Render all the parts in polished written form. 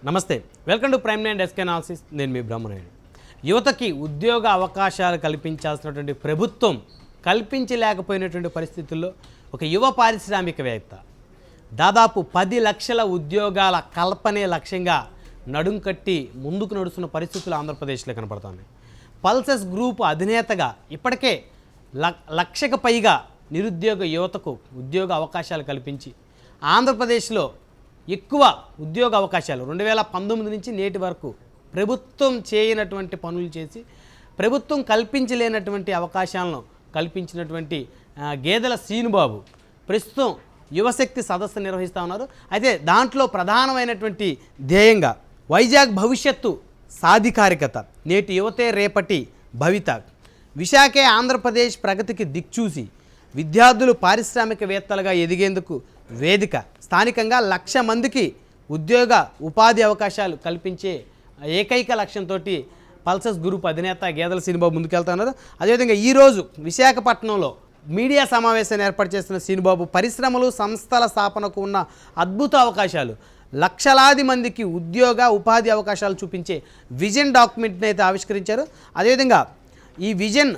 నమస్తే, welcome to prime nine desk analysis. నేను మీ బ్రహ్మనాయుడు. యువతకి ఉద్యోగ అవకాశాలు కల్పించాల్సినటువంటి ప్రభుత్వం కల్పించలేకపోయినటువంటి పరిస్థితుల్లో ఒక యువ పారిశ్రామికవేత్త దాదాపు 10 లక్షల ఉద్యోగాల కల్పనే లక్ష్యంగా నడుం కట్టి ముందుకు నడుస్తున్న పరిస్థితులు ఆంధ్రప్రదేశ్లో కనపడుతున్నాయి. పల్సస్ గ్రూప్ అధినేతగా ఇప్పటికే లక్షకు పైగా నిరుద్యోగ యువతకు ఉద్యోగ అవకాశాలు కల్పించి ఆంధ్రప్రదేశ్లో ఎక్కువ ఉద్యోగ అవకాశాలు 2019 నుంచి నేటి వరకు ప్రభుత్వం చేయనటువంటి పనులు చేసి ప్రభుత్వం కల్పించలేనటువంటి అవకాశాలను కల్పించినటువంటి గేదెల శ్రీనుబాబు ప్రస్తుతం యువశక్తి సదస్సు నిర్వహిస్తూ ఉన్నారు. అయితే దాంట్లో ప్రధానమైనటువంటి ధ్యేయంగా వైజాగ్ భవిష్యత్తు సాధికారికత, నేటి యువతే రేపటి భవిత, విశాఖే ఆంధ్రప్రదేశ్ ప్రగతికి దిక్చూసి విద్యార్థులు పారిశ్రామికవేత్తలుగా ఎదిగేందుకు వేదిక, స్థానికంగా 1,00,000 మందికి ఉద్యోగ ఉపాధి అవకాశాలు కల్పించే ఏకైక లక్ష్యంతో పల్సస్ గ్రూప్ అధినేత గేదెల శ్రీనుబాబు ముందుకెళ్తున్నారు. అదేవిధంగా ఈరోజు విశాఖపట్నంలో మీడియా సమావేశాన్ని ఏర్పాటు చేస్తున్న శ్రీనుబాబు పరిశ్రమలు సంస్థల స్థాపనకు ఉన్న అద్భుత అవకాశాలు, లక్షలాది మందికి ఉద్యోగ ఉపాధి అవకాశాలు చూపించే విజన్ డాక్యుమెంట్ని అయితే ఆవిష్కరించారు. అదేవిధంగా ఈ విజన్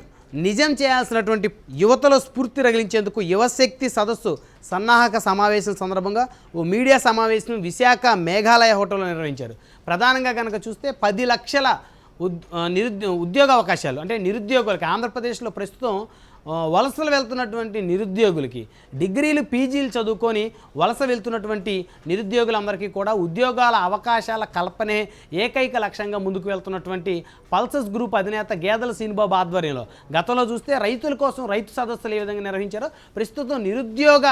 నిజం చేయాల్సినటువంటి యువతలో స్ఫూర్తి రగిలించేందుకు యువశక్తి సదస్సు సన్నాహక సమావేశం సందర్భంగా ఓ మీడియా సమావేశం విశాఖ మేఘాలయ హోటల్లో నిర్వహించారు. ప్రధానంగా కనుక చూస్తే 10 లక్షల ఉద్యోగ అవకాశాలు, అంటే నిరుద్యోగులకి ఆంధ్రప్రదేశ్లో ప్రస్తుతం వలసలు వెళ్తున్నటువంటి నిరుద్యోగులకి, డిగ్రీలు పీజీలు చదువుకొని వలస వెళ్తున్నటువంటి నిరుద్యోగులందరికీ కూడా ఉద్యోగాల అవకాశాల కల్పనే ఏకైక లక్ష్యంగా ముందుకు వెళ్తున్నటువంటి పల్సస్ గ్రూప్ అధినేత గేదెల శ్రీనుబాబు ఆధ్వర్యంలో గతంలో చూస్తే రైతుల కోసం రైతు సదస్సులు ఏ విధంగా నిర్వహించారో ప్రస్తుతం నిరుద్యోగ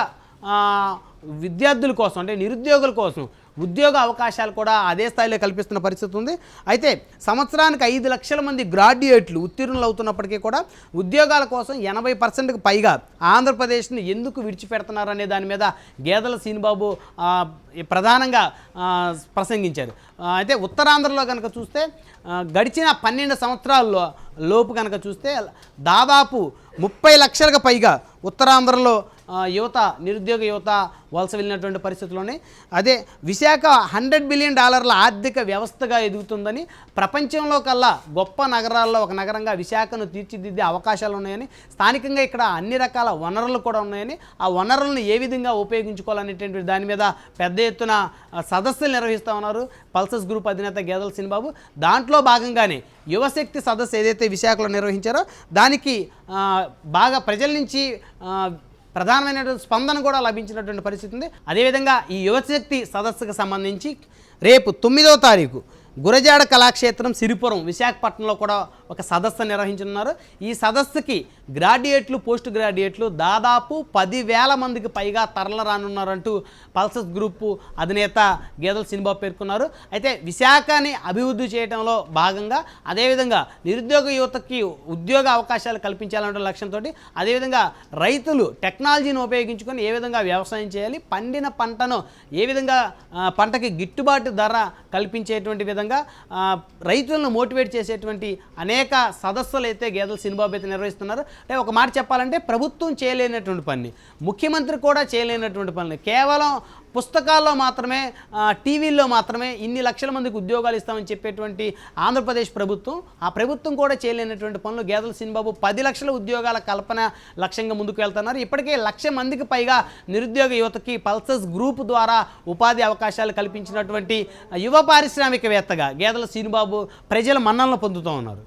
విద్యార్థుల కోసం, అంటే నిరుద్యోగుల కోసం ఉద్యోగ అవకాశాలు కూడా అదే స్థాయిలో కల్పిస్తున్న పరిస్థితి ఉంది. అయితే సంవత్సరానికి 5 లక్షల మంది గ్రాడ్యుయేట్లు ఉత్తీర్ణులు అవుతున్నప్పటికీ కూడా ఉద్యోగాల కోసం 80%కు పైగా ఆంధ్రప్రదేశ్ని ఎందుకు విడిచిపెడుతున్నారనే దాని మీద గేదెల శ్రీనుబాబు ప్రధానంగా ప్రసంగించారు. అయితే ఉత్తరాంధ్రలో కనుక చూస్తే గడిచిన 12 సంవత్సరాల్లో లోపు కనుక చూస్తే దాదాపు 30 లక్షలకు పైగా ఉత్తరాంధ్రలో నిరుద్యోగ యువత వలస వెళ్ళినటువంటి పరిస్థితుల్లోనే అదే విశాఖ $100 బిలియన్ ఆర్థిక వ్యవస్థగా ఎదుగుతుందని, ప్రపంచంలో కల్లా గొప్ప నగరాల్లో ఒక నగరంగా విశాఖను తీర్చిదిద్దే అవకాశాలు ఉన్నాయని, స్థానికంగా ఇక్కడ అన్ని రకాల వనరులు కూడా ఉన్నాయని, ఆ వనరులను ఏ విధంగా ఉపయోగించుకోవాలనేటువంటి దాని మీద పెద్ద ఎత్తున సదస్సులు నిర్వహిస్తూ ఉన్నారు పల్సస్ గ్రూప్ అధినేత గేదెల శ్రీనుబాబు. దాంట్లో భాగంగానే యువశక్తి సదస్సు ఏదైతే విశాఖలో నిర్వహించారో దానికి బాగా ప్రజల నుంచి ప్రధానమైనటువంటి స్పందన కూడా లభించినటువంటి పరిస్థితి ఉంది. అదేవిధంగా ఈ యువశక్తి సదస్సుకు సంబంధించి రేపు 9వ తారీఖు గురజాడ కళాక్షేత్రం సిరిపురం విశాఖపట్నంలో కూడా ఒక సదస్సు నిర్వహించనున్నారు. ఈ సదస్సుకి గ్రాడ్యుయేట్లు, పోస్ట్ గ్రాడ్యుయేట్లు దాదాపు 10,000 మందికి పైగా తరలిరానున్నారంటూ పల్సస్ గ్రూప్ అధినేత గేదెల శ్రీనుబాబు పేర్కొన్నారు. అయితే విశాఖని అభివృద్ధి చేయడంలో భాగంగా అదేవిధంగా నిరుద్యోగ యువతకి ఉద్యోగ అవకాశాలు కల్పించాలనే లక్ష్యంతో, అదేవిధంగా రైతులు టెక్నాలజీని ఉపయోగించుకొని ఏ విధంగా వ్యవసాయం చేయాలి, పండిన పంటను ఏ విధంగా పంటకి గిట్టుబాటు ధర కల్పించేటువంటి విధంగా రైతులను మోటివేట్ చేసేటువంటి అనేక సదస్సులు అయితే గేదెల శ్రీనుబాబు అయితే నిర్వహిస్తున్నారు. అంటే ఒక మాట చెప్పాలంటే ప్రభుత్వం చేయలేనటువంటి పని, ముఖ్యమంత్రి కూడా చేయలేనటువంటి పని, కేవలం పుస్తకాల్లో మాత్రమే, టీవీల్లో మాత్రమే ఇన్ని లక్షల మందికి ఉద్యోగాలు ఇస్తామని చెప్పేటువంటి ఆంధ్రప్రదేశ్ ప్రభుత్వం, ఆ ప్రభుత్వం కూడా చేయలేనటువంటి పనులు గేదెల శ్రీనుబాబు 10 లక్షల ఉద్యోగాల కల్పన లక్ష్యంగా ముందుకు వెళ్తున్నారు. ఇప్పటికే 1,00,000 మందికి పైగా నిరుద్యోగ యువతకి పల్సస్ గ్రూప్ ద్వారా ఉపాధి అవకాశాలు కల్పించినటువంటి యువ పారిశ్రామికవేత్తగా గేదెల శ్రీనుబాబు ప్రజల మన్ననలు పొందుతూ ఉన్నారు.